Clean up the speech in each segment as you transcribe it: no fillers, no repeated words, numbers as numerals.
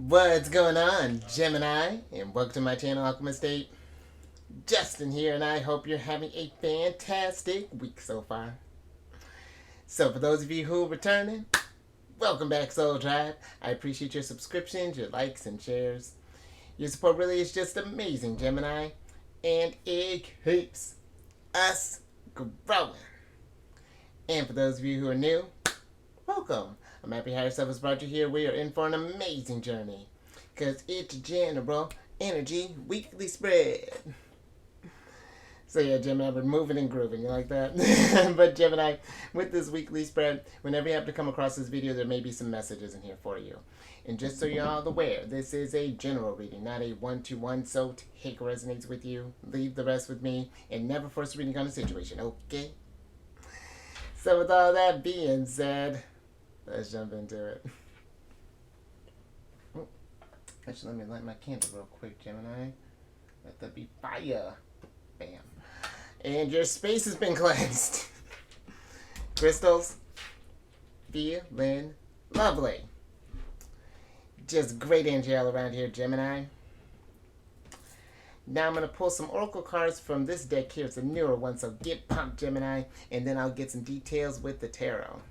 What's going on, Gemini? And welcome to my channel, Alchemist. Justin here, and I hope you're having a fantastic week so far. So, for those of you who are returning, welcome back, Soul Tribe. I appreciate your subscriptions, your likes, and shares. Your support really is just amazing, Gemini, and it keeps us growing. And for those of you who are new, welcome. I'm happy Higher Self has brought you here. We are in for an amazing journey, because it's General Energy Weekly Spread. So yeah, Gemini, we're moving and grooving. You like that? But Gemini, with this weekly spread, whenever you have to come across this video, there may be some messages in here for you. And just so you're all aware, this is a general reading, not a one-to-one. So take what resonates with you, leave the rest with me, and never force a reading on a situation, okay? So with all that being said, let's jump into it. Actually, let me light my candle real quick, Gemini. Let that be fire. Bam. And your space has been cleansed. Crystals, feeling lovely. Just great energy all around here, Gemini. Now I'm going to pull some oracle cards from this deck here. It's a newer one, so get pumped, Gemini. And then I'll get some details with the tarot.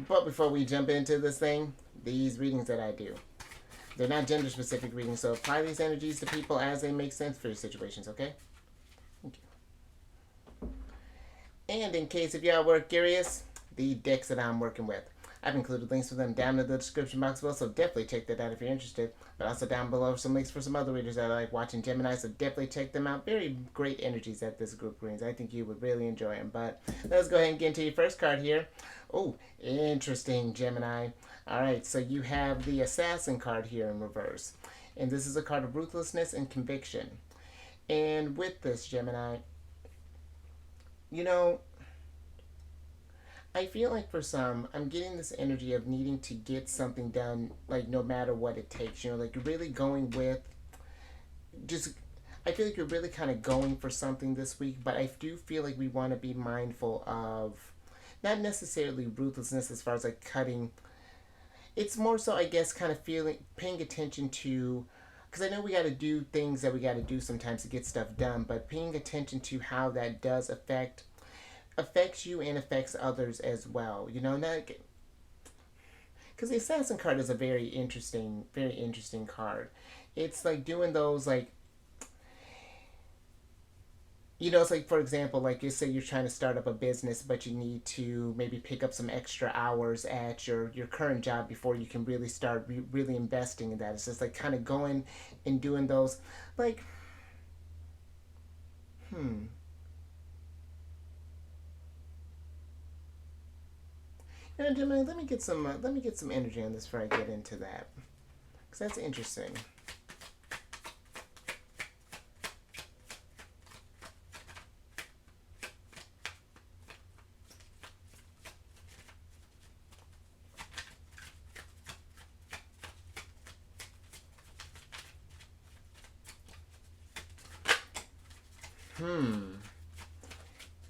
But before we jump into this thing, these readings that I do, they're not gender-specific readings, so apply these energies to people as they make sense for your situations, okay? Thank you. And in case if y'all were curious, the decks that I'm working with, I've included links for them down in the description box below, so definitely check that out if you're interested. But also down below some links for some other readers that I like watching Gemini, so definitely check them out. Very great energies that this group brings. I think you would really enjoy them. But let's go ahead and get into your first card here. Oh, interesting, Gemini. Alright, so you have the Assassin card here in reverse. And this is a card of ruthlessness and conviction. And with this, Gemini, you know, I feel like for some, I'm getting this energy of needing to get something done, like no matter what it takes. You know, like you're really going with, just, I feel like you're really kind of going for something this week, but I do feel like we want to be mindful of, not necessarily ruthlessness as far as like cutting. It's more so, I guess, kind of paying attention to, because I know we got to do things that we got to do sometimes to get stuff done, but paying attention to how that does affects you and affects others as well. You know, not because the Assassin card is a very interesting card. It's like doing those like, you know, it's like, for example, like you say you're trying to start up a business, but you need to maybe pick up some extra hours at your current job before you can really start really investing in that. It's just like kind of going and doing those, like, Now, Gemini, let me get some energy on this before I get into that, because that's interesting.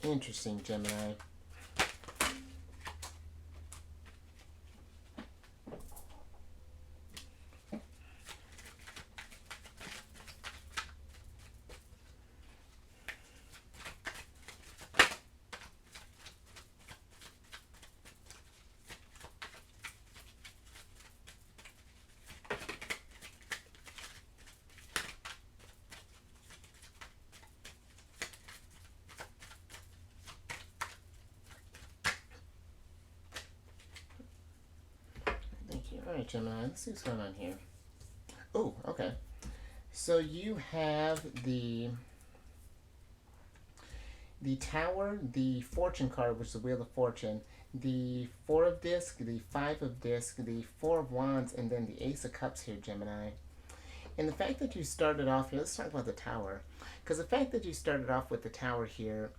Interesting, Gemini. Alright, Gemini, let's see what's going on here. Oh, okay. So you have the Tower, the Fortune card, which is the Wheel of Fortune, the Four of Disc, the Five of Disc, the Four of Wands, and then the Ace of Cups here, Gemini. And the fact that you started off here, let's talk about the Tower. Because the fact that you started off with the Tower here,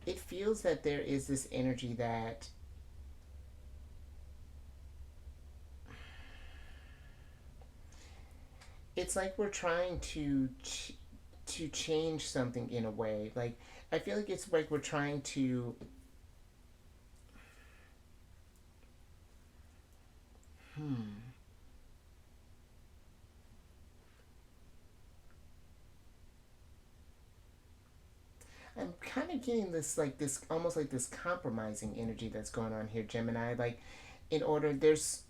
it feels that there is this energy that it's like we're trying to change something in a way. Like, I feel like it's like we're trying to kind of getting this like this almost like this compromising energy that's going on here, Gemini. Like, in order there's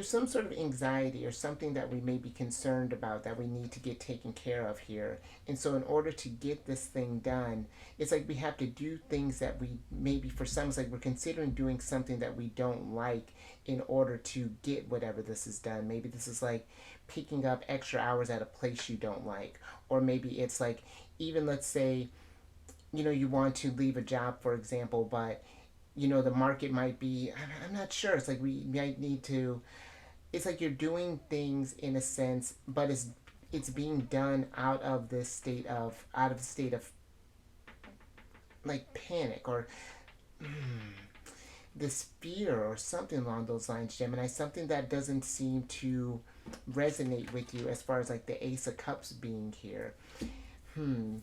some sort of anxiety or something that we may be concerned about that we need to get taken care of here. And so, in order to get this thing done, it's like we have to do things that we maybe for some, it's like we're considering doing something that we don't like in order to get whatever this is done. Maybe this is like picking up extra hours at a place you don't like, or maybe it's like, even let's say, you want to leave a job, for example, but the market might be, I'm not sure, it's like we might need to, it's like you're doing things in a sense, but it's being done out of the state of like panic, or this fear or something along those lines, Gemini. Something that doesn't seem to resonate with you as far as like the Ace of Cups being here. And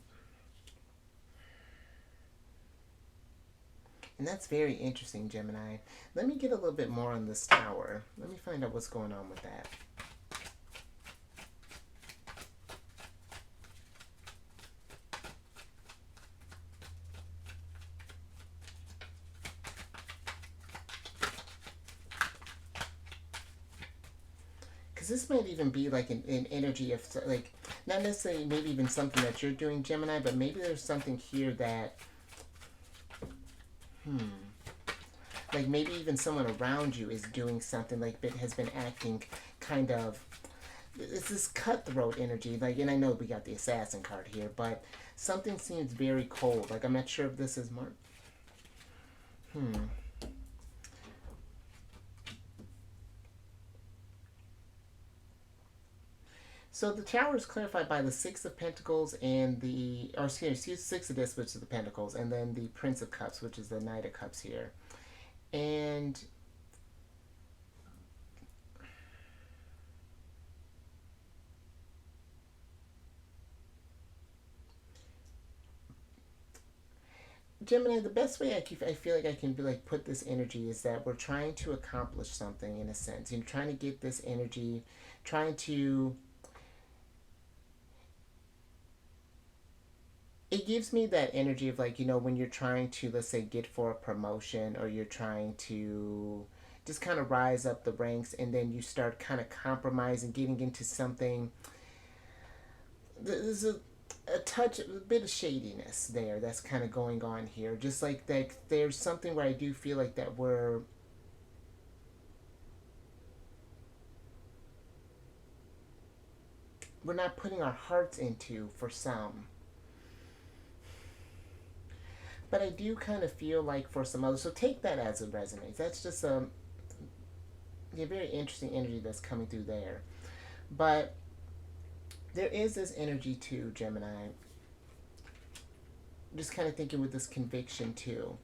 that's very interesting, Gemini. Let me get a little bit more on this tower. Let me find out what's going on with that. Because this might even be like an energy of, like, not necessarily maybe even something that you're doing, Gemini, but maybe there's something here that, like maybe even someone around you is doing something, like has been acting kind of, it's this cutthroat energy, like, and I know we got the Assassin card here, but something seems very cold. Like, I'm not sure if this is Mark. So the tower is clarified by the Six of Pentacles and or excuse me, Six of Discs, which is the Pentacles, and then the Prince of Cups, which is the Knight of Cups here. And Gemini, the best way I feel like I can be like put this energy is that we're trying to accomplish something in a sense. You're trying to get this energy, trying to. It gives me that energy of like, when you're trying to, let's say, get for a promotion, or you're trying to just kind of rise up the ranks, and then you start kind of compromising, getting into something. There's a touch, a bit of shadiness there that's kind of going on here. Just like that, there's something where I do feel like that we're not putting our hearts into for some. But I do kind of feel like for some others, so take that as it resonates. That's just a very interesting energy that's coming through there. But there is this energy too, Gemini. Just kind of thinking with this conviction too,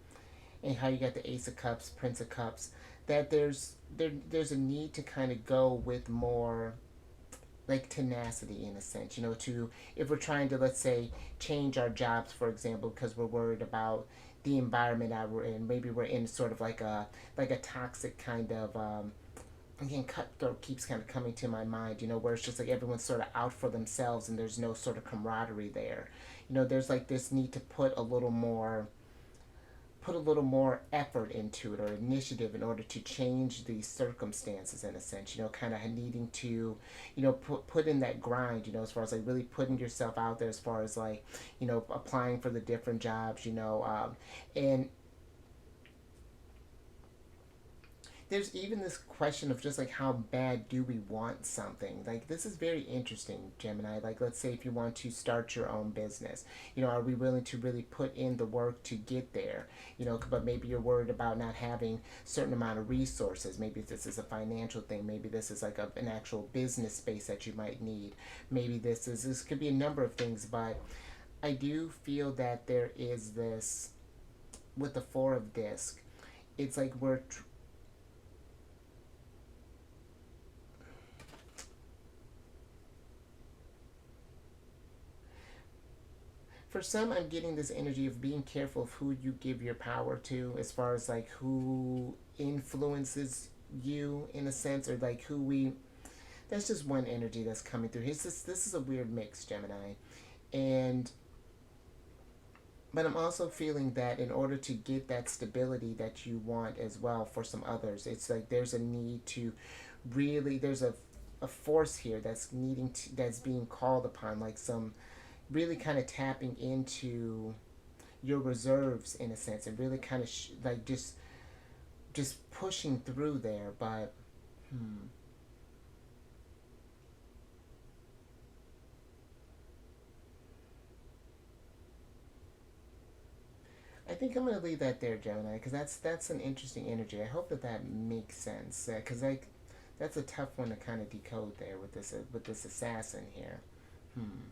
and how you got the Ace of Cups, Prince of Cups, that there's a need to kind of go with more like tenacity in a sense, to, if we're trying to, let's say, change our jobs, for example, because we're worried about the environment that we're in. Maybe we're in sort of like a toxic kind of, again, cutthroat keeps kind of coming to my mind, where it's just like everyone's sort of out for themselves and there's no sort of camaraderie there. There's like this need to put a little more effort into it, or initiative, in order to change the circumstances in a sense, kind of needing to, put in that grind, as far as like really putting yourself out there, as far as like, applying for the different jobs, and there's even this question of just like, how bad do we want something? Like, this is very interesting, Gemini. Like, let's say if you want to start your own business, are we willing to really put in the work to get there? But maybe you're worried about not having certain amount of resources. Maybe this is a financial thing. Maybe this is like an actual business space that you might need. Maybe this could be a number of things, but I do feel that there is this, with the Four of Discs, it's like for some, I'm getting this energy of being careful of who you give your power to, as far as like who influences you in a sense, or like that's just one energy that's coming through. This is a weird mix, Gemini. And But I'm also feeling that in order to get that stability that you want as well for some others, it's like there's a need to really, there's a force here that's that's being called upon, like some really kind of tapping into your reserves in a sense, and really kind of like just pushing through there. But I think I'm gonna leave that there, Gemini, because that's an interesting energy. I hope that that makes sense, because like that's a tough one to kind of decode there with this assassin here. Hmm.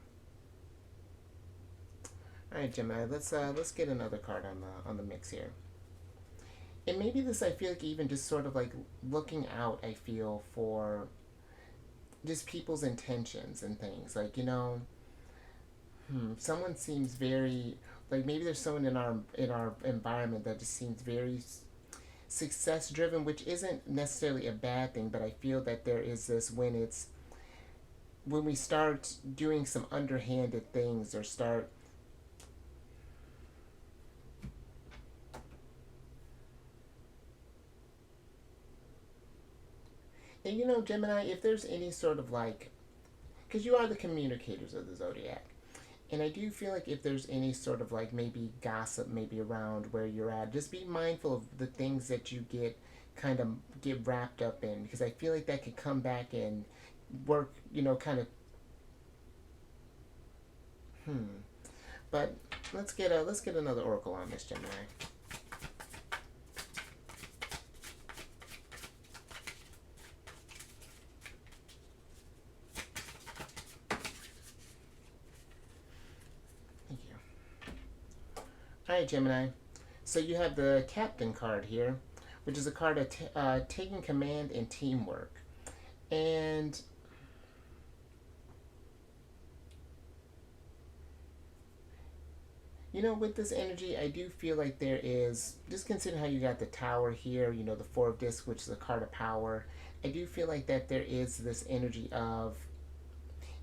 All right, Gemini. Let's get another card on the mix here. And maybe this, I feel like, even just sort of like looking out, I feel, for just people's intentions and things. Like, someone seems very, like, maybe there's someone in our environment that just seems very success driven, which isn't necessarily a bad thing, but I feel that there is this when we start doing some underhanded things, or start. And Gemini, if there's any sort of like, because you are the communicators of the zodiac, and I do feel like if there's any sort of like maybe gossip maybe around where you're at, just be mindful of the things that you kind of get wrapped up in, because I feel like that could come back and work, kind of. Hmm. But let's get another oracle on this, Gemini. Thank you. All right, Gemini. So you have the Captain card here, which is a card of taking command and teamwork. And with this energy, I do feel like there is, just consider how you got the Tower here, the Four of Discs, which is a card of power. I do feel like that there is this energy of,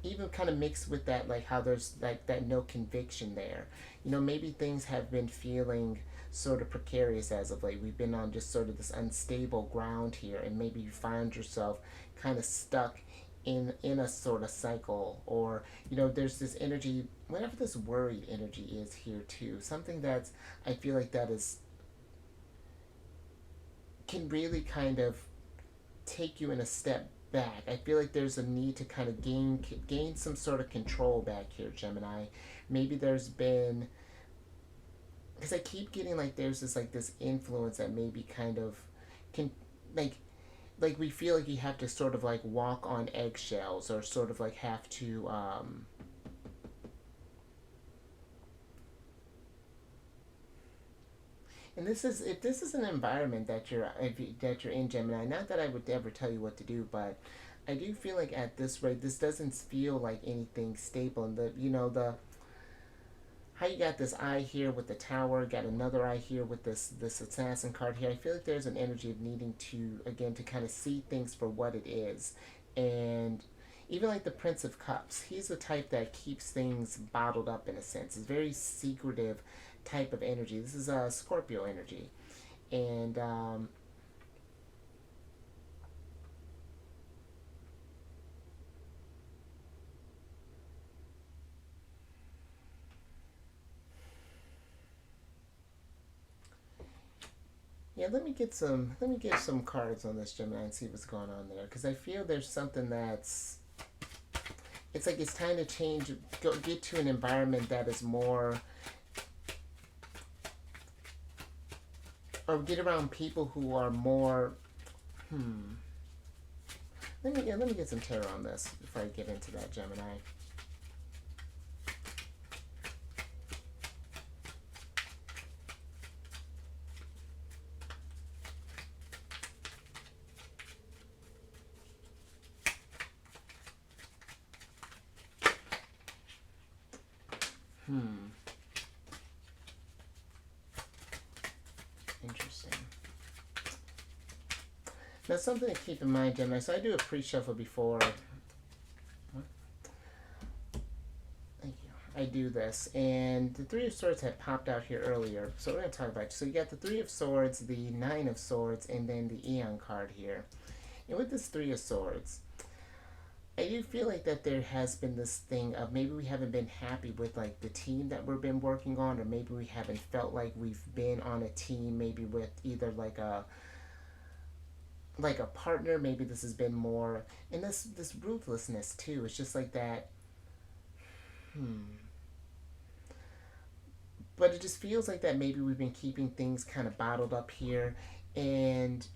even kind of mixed with that, like how there's like that no conviction there. Maybe things have been feeling sort of precarious as of late. We've been on just sort of this unstable ground here, and maybe you find yourself kind of stuck in a sort of cycle, or there's this energy, whatever this worried energy is here too, something that's, I feel like that is, can really kind of take you in a step back. I feel like there's a need to kind of gain some sort of control back here, Gemini. Maybe there's been, because I keep getting like there's this influence that maybe kind of can, like we feel like you have to sort of like walk on eggshells, or sort of like have to and this is, if this is an environment that that you're in, Gemini, not that I would ever tell you what to do, but I do feel like at this rate, this doesn't feel like anything stable. And the how you got this eye here with the Tower, got another eye here with this assassin card here. I feel like there's an energy of needing to, again, to kind of see things for what it is. And even like the Prince of Cups, he's the type that keeps things bottled up in a sense. It's very secretive type of energy. This is a Scorpio energy. And yeah, let me get some cards on this, Gemini, and see what's going on there, because I feel there's something that's, it's like it's time to change, get to an environment that is more, or get around people who are more. Let me get some tarot on this before I get into that, Gemini. Interesting. Now, something to keep in mind, Gemini. So I do a pre-shuffle before. Thank you. I do this. And the Three of Swords had popped out here earlier, so we're going to talk about it. So you got the Three of Swords, the Nine of Swords, and then the Aeon card here. And with this Three of Swords, I do feel like that there has been this thing of maybe we haven't been happy with like the team that we've been working on, or maybe we haven't felt like we've been on a team, maybe with either like a partner. Maybe this has been more, and this ruthlessness too. It's just like that. But it just feels like that maybe we've been keeping things kind of bottled up here, and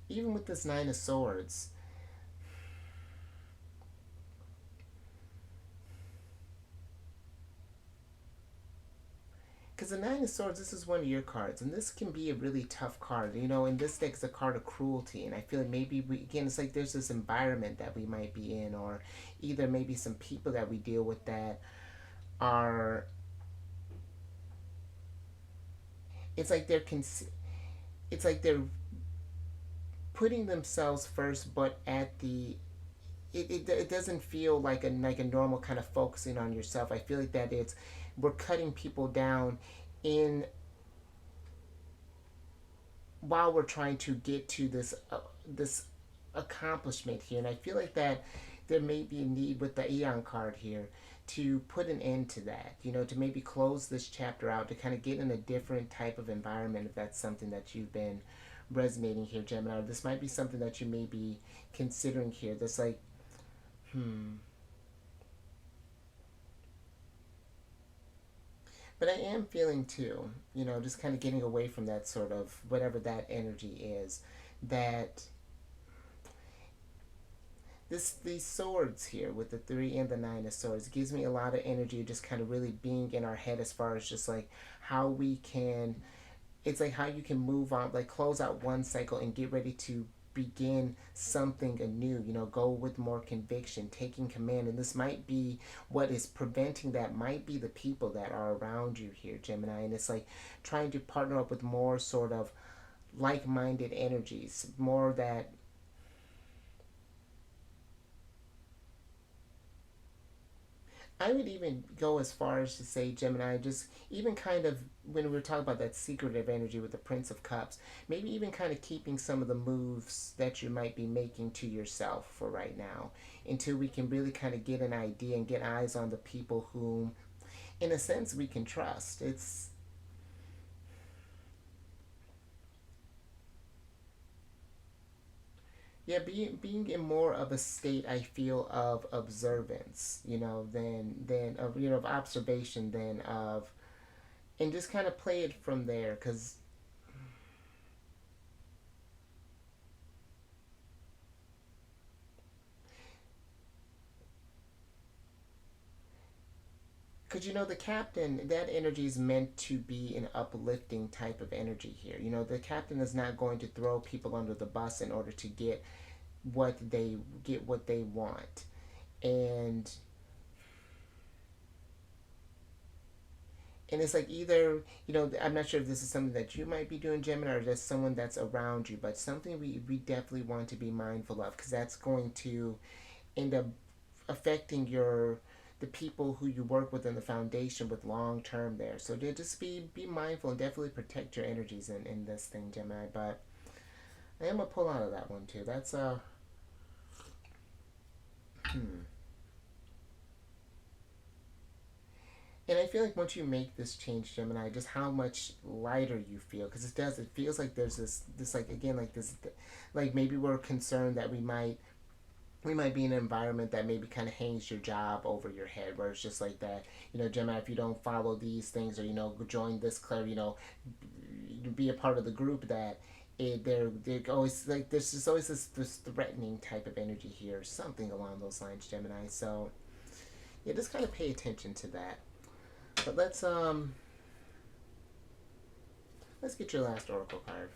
even with this Nine of Swords, because the Nine of Swords, this is one of your cards, and this can be a really tough card. You know, in this deck, it's a card of cruelty, and I feel like maybe we, again, it's like there's this environment that we might be in, or either maybe some people that we deal with that are. It's like it's like they're putting themselves first, but at the it doesn't feel like a normal kind of focusing on yourself. I feel like that it's we're cutting people down in while we're trying to get to this accomplishment here, and I feel like that there may be a need with the Aeon card here to put an end to that. You know, to maybe close this chapter out, to kind of get in a different type of environment if that's something that you've been resonating here, Gemini. This might be something that you may be considering here. That's like, But I am feeling too, you know, just kind of getting away from that sort of whatever that energy is, that these swords here with the three and the Nine of Swords gives me a lot of energy, just kind of really being in our head as far as just like how we can, it's like how you can move on, like close out one cycle and get ready to begin something anew, you know, go with more conviction, taking command. And this might be what is preventing that, might be the people that are around you here, Gemini. And it's like trying to partner up with more sort of like-minded energies, more that I would even go as far as to say, Gemini, just even kind of when we were talking about that secretive energy with the Prince of Cups, maybe even kind of keeping some of the moves that you might be making to yourself for right now until we can really kind of get an idea and get eyes on the people whom, in a sense, we can trust. It's yeah, being in more of a state, I feel, of observance, you know, than of of observation, than of, and just kind of play it from there, because you know the captain, that energy is meant to be an uplifting type of energy here. You know, the captain is not going to throw people under the bus in order to get what they want, and it's like either, you know, I'm not sure if this is something that you might be doing, Gemini, or just someone that's around you, but something we definitely want to be mindful of, because that's going to end up affecting the people who you work with in the foundation with long term there. So to just be mindful and definitely protect your energies in this thing, Gemini. But I am gonna pull out of that one too. That's hmm. And I feel like once you make this change, Gemini, just how much lighter you feel, because it does. It feels like there's this like again like this, like maybe we're concerned that we might be in an environment that maybe kind of hangs your job over your head, where it's just like that, you know, Gemini, if you don't follow these things, or you know, join this club, you know, be a part of the group, that they're always like there's just always this threatening type of energy here, something along those lines, Gemini. So yeah, just kind of pay attention to that. But let's get your last oracle card.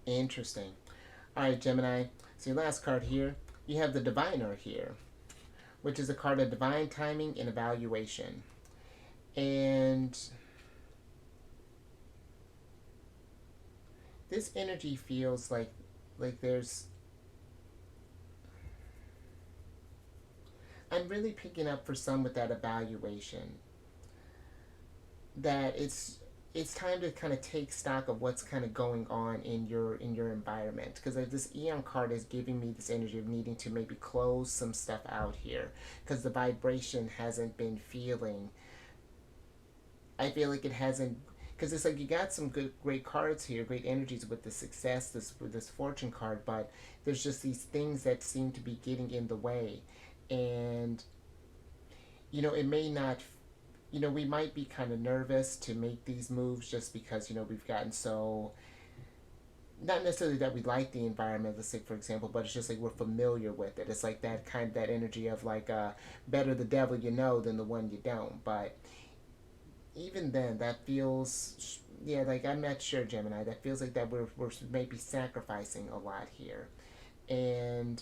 Interesting. All right, Gemini. So your last card here, you have the Diviner here, which is a card of divine timing and evaluation. And this energy feels like there's, I'm really picking up for some with that evaluation that it's time to kind of take stock of what's kind of going on in your environment, because this Eon card is giving me this energy of needing to maybe close some stuff out here because the vibration hasn't been feeling, I feel like it hasn't, because it's like you got some great cards here, great energies with the success, this with this fortune card, but there's just these things that seem to be getting in the way. And it may not, we might be kind of nervous to make these moves just because we've gotten so, not necessarily that we like the environment, let's say for example, but it's just like we're familiar with it. It's like that kind of that energy of like better the devil you know than the one you don't. But even then, that feels, yeah, like I'm not sure, Gemini, that feels like that we're maybe sacrificing a lot here. And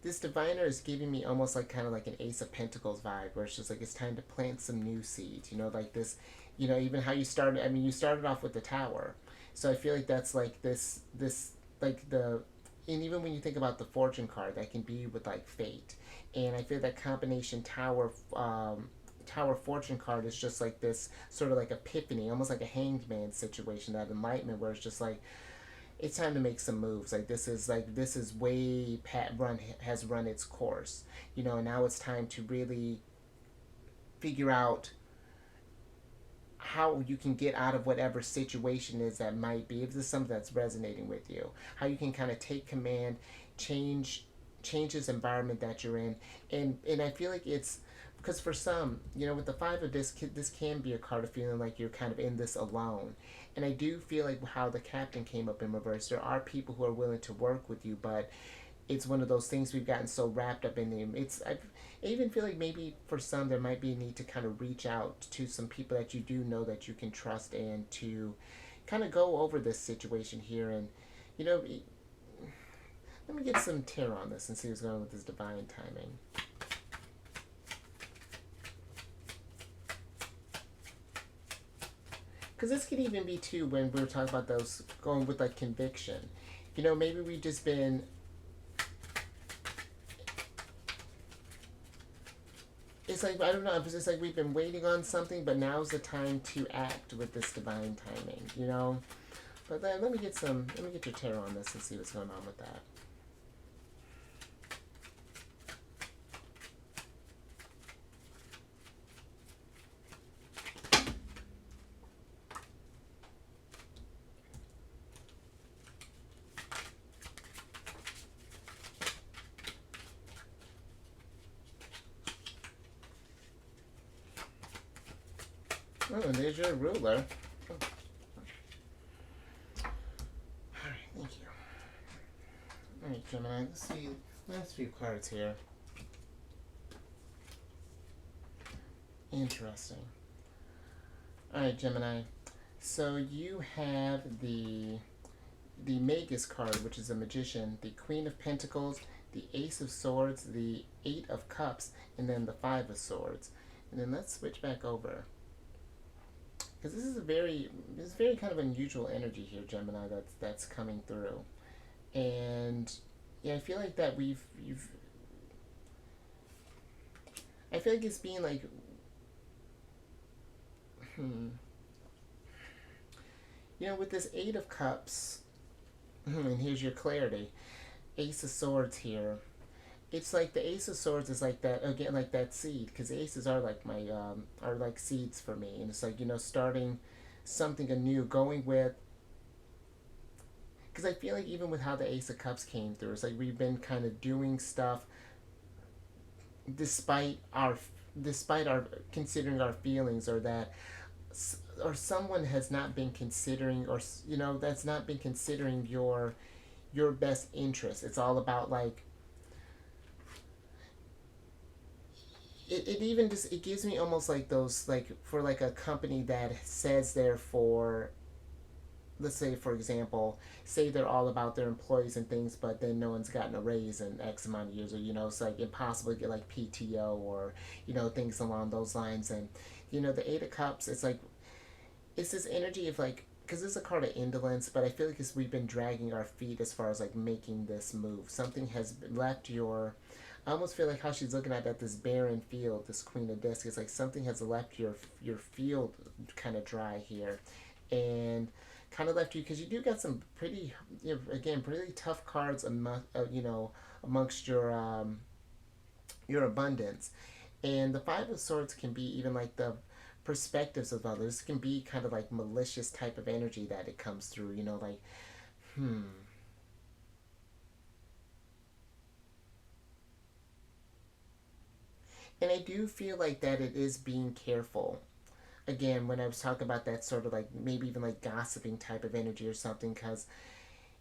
this diviner is giving me almost like kind of like an Ace of Pentacles vibe, where it's just like it's time to plant some new seeds. Like this, even how you started. I mean, you started off with the Tower, so I feel like that's like this like the, and even when you think about the Fortune card, that can be with like fate, and I feel that combination Tower Fortune card is just like this sort of like epiphany, almost like a hanged man situation, that enlightenment where it's just like it's time to make some moves. This is way has run its course. And now it's time to really figure out how you can get out of whatever situation is that might be, if this is something that's resonating with you, how you can kind of take command, change this environment that you're in. And I feel like it's because for some, with the five of this can be a card of feeling like you're kind of in this alone. And I do feel like how the Captain came up in reverse, there are people who are willing to work with you, but it's one of those things we've gotten so wrapped up in them. I even feel like maybe for some there might be a need to kind of reach out to some people that you do know that you can trust, and to kind of go over this situation here. And let me get some tarot on this and see what's going on with this divine timing. Because this could even be too when we were talking about those going with like conviction. Maybe we've just been, it's like, I don't know, it's just like we've been waiting on something, but now's the time to act with this divine timing. But then let me get your tarot on this and see what's going on with that. Oh, and there's your ruler. Oh. Alright, thank you. Alright, Gemini, let's see last few cards here. Interesting. Alright, Gemini. So you have the Magus card, which is a magician, the Queen of Pentacles, the Ace of Swords, the Eight of Cups, and then the Five of Swords. And then let's switch back over, because this is very kind of unusual energy here, Gemini, that's coming through. And yeah, I feel like that I feel like it's being like with this Eight of Cups, and here's your clarity, Ace of Swords here. It's like the Ace of Swords is like that again, like that seed, because aces are like my are like seeds for me, and it's like starting something anew, going with, because I feel like even with how the Ace of Cups came through, it's like we've been kind of doing stuff despite our considering our feelings, or that, or someone has not been considering, or that's not been considering your best interest. It's all about like, it even just, it gives me almost like those, like for like a company that says they're for let's say, for example, say they're all about their employees and things, but then no one's gotten a raise in X amount of years, or it's like impossible to get like PTO, or things along those lines. And the Eight of Cups, it's like it's this energy of like, because it's a card of indolence, but I feel like we've been dragging our feet as far as like making this move. Something has left your. I almost feel like how she's looking at this barren field, this Queen of Discs. It's like something has left your field kind of dry here, and kind of left you, because you do got some pretty, again, pretty tough cards amongst your abundance. And the Five of Swords can be even like the perspectives of others. Can be kind of like malicious type of energy that it comes through, like, hmm. And I do feel like that it is being careful. Again, when I was talking about that sort of like maybe even like gossiping type of energy or something, because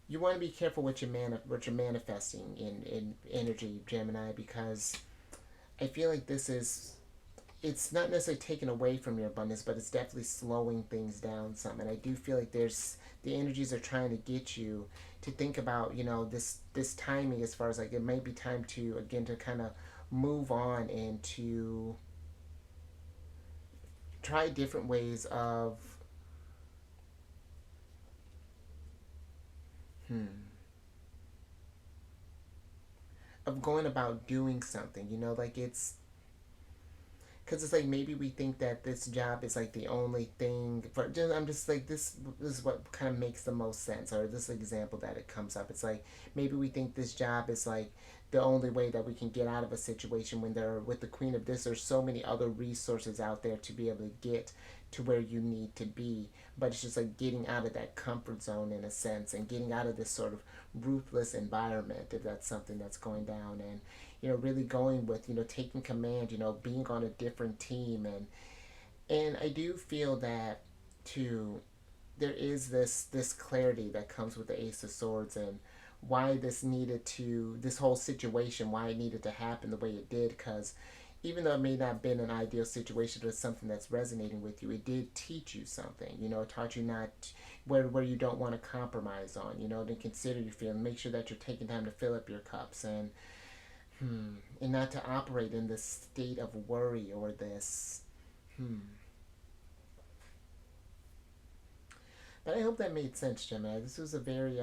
you want to be careful what you're manifesting in energy, Gemini, because I feel like this is, it's not necessarily taken away from your abundance, but it's definitely slowing things down some. And I do feel like there's the energies are trying to get you to think about, this timing, as far as like it might be time to, again, to kind of move on and to try different ways hmm, of going about doing something, like it's, because it's like maybe we think that this job is like the only thing for, I'm just like, this is what kind of makes the most sense, or this example that it comes up. It's like maybe we think this job is like the only way that we can get out of a situation, when there, with the Queen of this, there's so many other resources out there to be able to get to where you need to be. But it's just like getting out of that comfort zone in a sense, and getting out of this sort of ruthless environment, if that's something that's going down. And really going with, taking command, being on a different team. And I do feel that too, there is this clarity that comes with the Ace of Swords, and why this whole situation, why it needed to happen the way it did. Because even though it may not have been an ideal situation, but it's something that's resonating with you, it did teach you something. It taught you not, where you don't want to compromise on, to consider your feelings, make sure that you're taking time to fill up your cups, and not to operate in this state of worry, or this. But I hope that made sense, Gemini. This was a very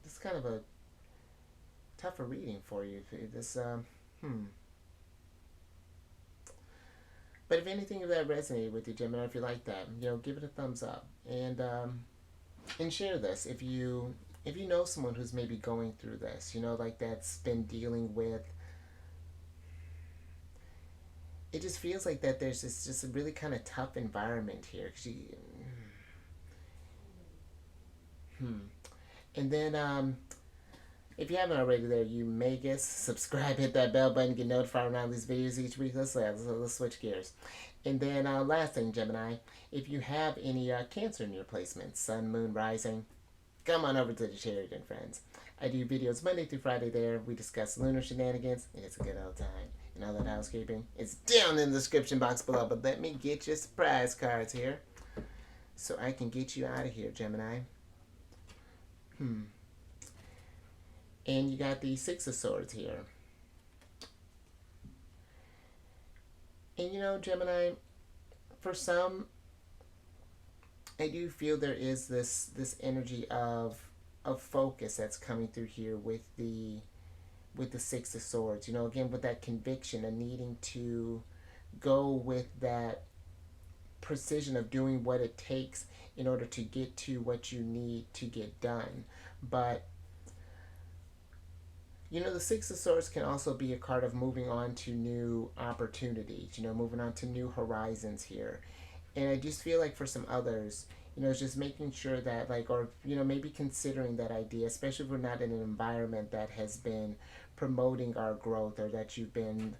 this is kind of a tougher reading for you. This But if anything of that resonated with you, Gemini, if you like that, give it a thumbs up, and share this if you know someone who's maybe going through this, like that's been dealing with. It just feels like that there's this just a really kind of tough environment here. Hmm. And then if you haven't already, there, you may guess, subscribe, hit that bell button, get notified when I release videos each week. Let's switch gears. And then last thing, Gemini, if you have any Cancer in your placements, Sun, Moon, Rising, come on over to the Sheridan, friends. I do videos Monday through Friday there. We discuss lunar shenanigans, and it's a good old time. And all that housekeeping is down in the description box below. But let me get your surprise cards here, so I can get you out of here, Gemini. And you got the Six of Swords here. And Gemini, for some, I do feel there is this energy of focus that's coming through here with the Six of Swords. Again, with that conviction and needing to go with that precision of doing what it takes in order to get to what you need to get done. But the Six of Swords can also be a card of moving on to new opportunities, moving on to new horizons here. And I just feel like for some others, it's just making sure that, like, or, maybe considering that idea, especially if we're not in an environment that has been promoting our growth, or that you've been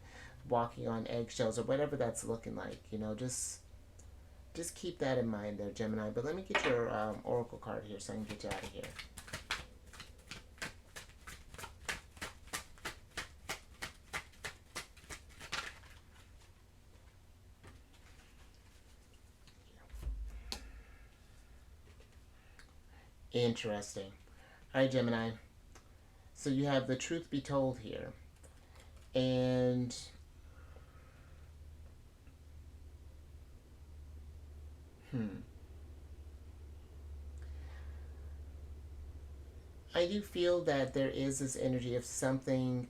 walking on eggshells, or whatever that's looking like, just keep that in mind there, Gemini. But let me get your oracle card here so I can get you out of here. Interesting. All right, Gemini. So you have the truth be told here. And hmm, I do feel that there is this energy of something.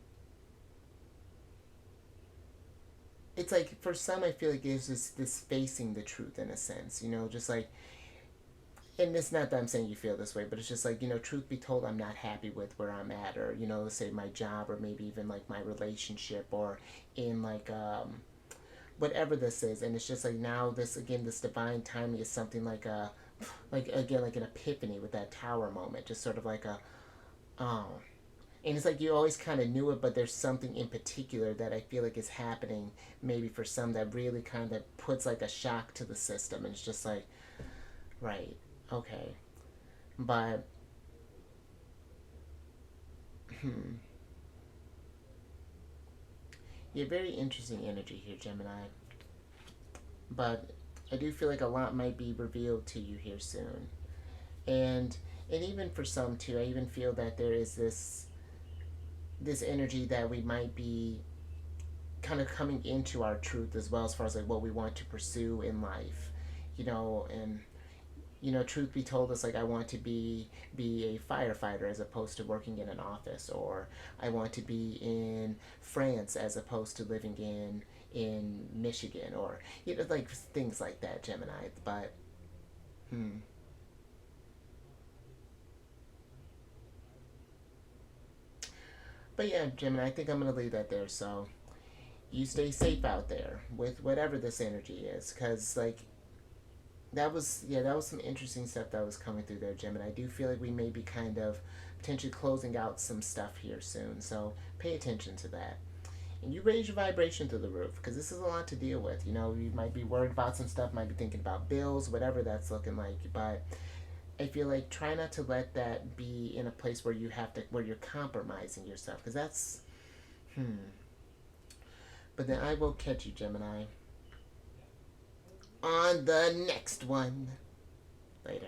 It's like for some, I feel like it's just this facing the truth in a sense, just like, and it's not that I'm saying you feel this way, but it's just like, truth be told, I'm not happy with where I'm at, or, let's say my job, or maybe even like my relationship, or in like, whatever this is. And it's just like now this, again, this divine timing is something like like, again, like an epiphany with that tower moment, just sort of like oh, and it's like you always kind of knew it, but there's something in particular that I feel like is happening, maybe for some, that really kind of puts like a shock to the system. And it's just like, right, okay. But, hmm, yeah, very interesting energy here, Gemini. But I do feel like a lot might be revealed to you here soon. And even for some too, I even feel that there is this energy that we might be kind of coming into our truth as well, as far as like what we want to pursue in life, and truth be told, us like I want to be a firefighter as opposed to working in an office, or I want to be in France as opposed to living in Michigan, or like things like that, Gemini. But hmm. But yeah, Gemini, I think I'm gonna leave that there. So you stay safe out there with whatever this energy is, because like that was some interesting stuff that was coming through there, Jim. And I do feel like we may be kind of potentially closing out some stuff here soon. So pay attention to that. And you raise your vibration through the roof, because this is a lot to deal with. You might be worried about some stuff, might be thinking about bills, whatever that's looking like. But I feel like try not to let that be in a place where you're compromising yourself, because that's hmm. But then I will catch you, Gemini, on the next one. Later.